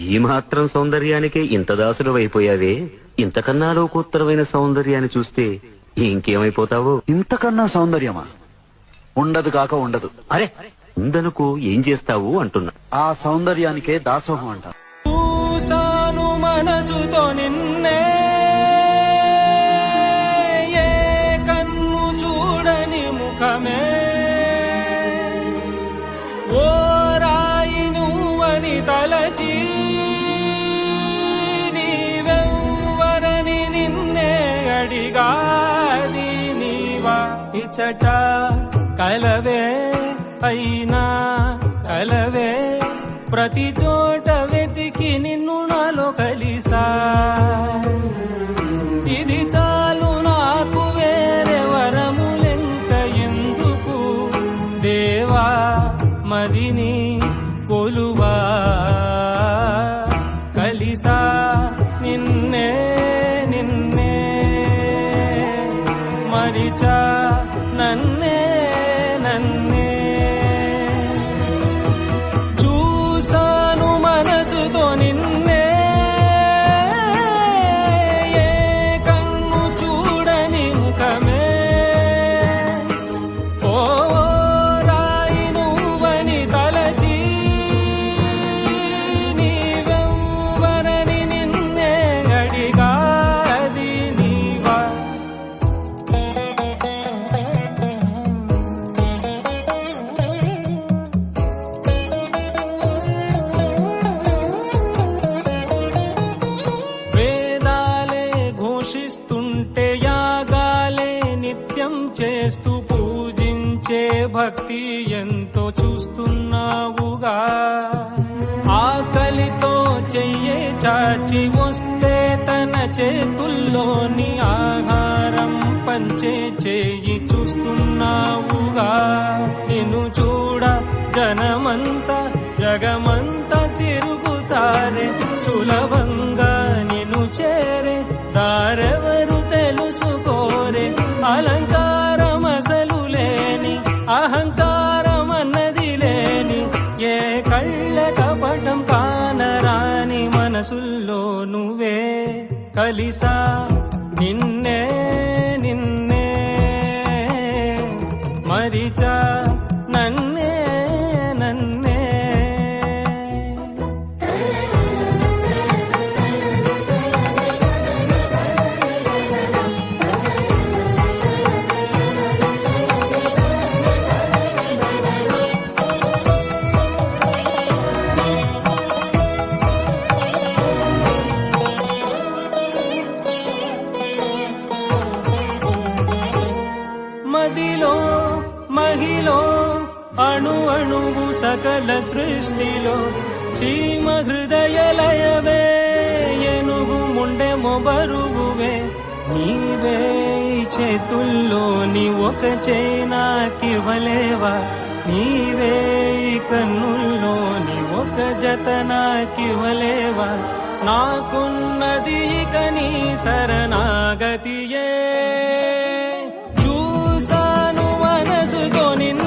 ఈ మాత్రం సౌందర్యానికి ఇంత దాసుడు అయిపోయావే, ఇంతకన్నా లోకోత్తరమైన సౌందర్యాన్ని చూస్తే ఇంకేమైపోతావు? ఇంతకన్నా సౌందర్యమా? ఉండదు కాక ఉండదు. అరే ఉందనుకో, ఏం చేస్తావు అంటున్నా. ఆ సౌందర్యానికే దాసోహం అంట. చూసాను మనసుతో నిన్నే, ఏ కన్ను చూడని ముఖమే, ఓ రాయి నువ్వని తలచి నీవెవ్వరని నిన్నే అడిగాది నీవా. ఇచట కలవే అయినా కలవే, ప్రతి చోట వెతికి నిన్ను నాలో కలిసా. ఇది చాలు నాకు, వేరే వరములెంక ఎందుకు దేవా, మదిని కొలువా. కలిసా నిన్నే నిన్నే, మరిచా నన్నే నన్నే. చూసాను మనసుతో నిన్నే, ఏ కన్ను చూడని ముఖమే, ఓ రాయి నువ్వని తలచి నీవెవ్వరని నిన్నే అడిగాది నీవా. వేదాలే ఘోషిస్తుంటే యాగాలే నిత్యం చేస్తూ పూజించే భక్తి ఎంతో చూస్తున్నావుగా. ఆకలితో చెయ్యే చాచి వస్తే తన చేతుల్లోని ఆహారం పంచే చేయి చూస్తున్నావుగా. నిన్ను చూడ జనమంతా జగమంతా తిరుగుతారే, సులభంగా నిన్ను చేరే దారెవరు తెలుసుకోరే. అలంకారం అసలు లేని, అహంకారం అన్నది లేని, ఏ కళ్ళ కపటం కానరాని మనసుల్లో నువ్వే కలిసా నిన్నే నిన్నే, మరిచా నన్నే నన్నే. మదిలో మహిలో అణు అణువు సకల సృష్టిలో చీమ హృదయ లయవే, ఎనుగు ముండె మొబరుగువే. నీవే చేతుల్లోని ఒక చేనాకివ్వలేవా, నీవే కన్నుల్లోని ఒక జత నాకివ్వలేవా. నాకున్నది ఇక నీ శరణాగతియే. చూసాను మనసుతో నిన్ను